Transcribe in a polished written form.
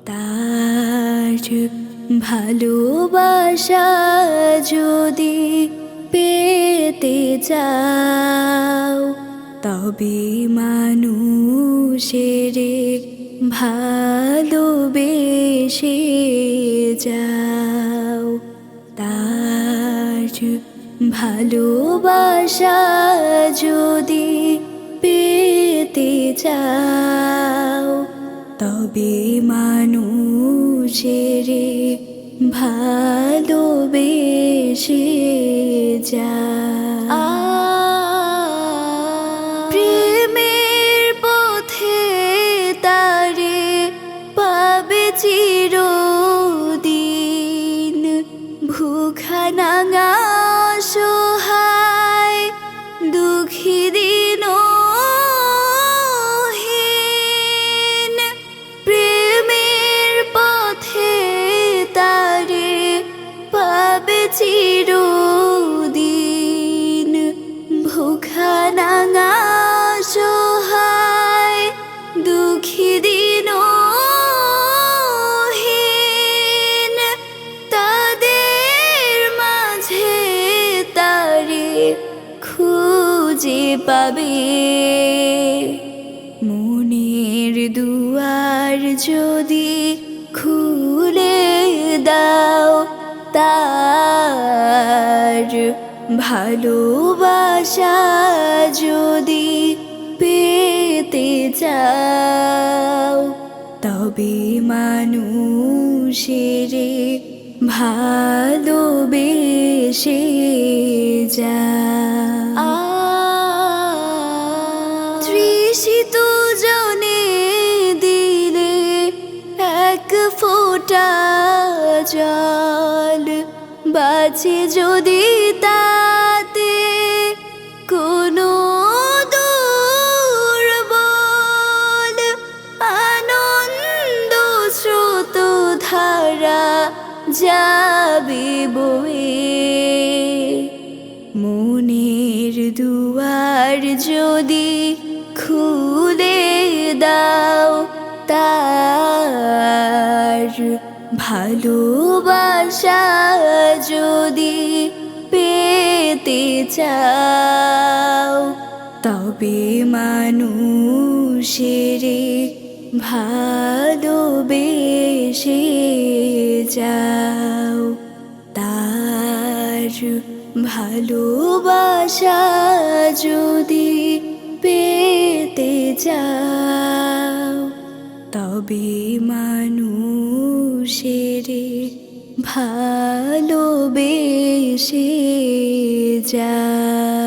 তার ভালোবাসা যদি পেতে চাও তবে মানুষের ভালোবেসে যাও। তার ভালোবাসা যদি পেতে চাও তবে মানুষের ভালোবেসে যাও। প্রেমের পথে তারে পাবে চিরদিন, ভুখা নাঙা সহায় দুঃখী দিনহীন। প্রেমের পথে তারে পাবে চিরদিন, ভুখা নাঙা সহায় দুঃখী দিনহীন। তাদের মাঝে তারে খুঁজে পাবে। মনের দুয়ার যদি খুলে দাও, তার ভালোবাসা যদি পেতে চাও তবে মানুষের ভালোবেসে যাও। তৃষিত জনে দিলে এক ফোঁটা জল, বাঁচে যদি তাতে কোনো দুর্বল, আনন্দ স্রোত ধারা যাবে বয়ে। মনের দুয়ার যদি খুলে দাও, তার ভালোবাসা যদি পেতে চাও তবে মানুষের ভালোবেসে যাও। তার ভালোবাসা যদি পেতে চাও তবে মানুষের ভালোবেসে যাও।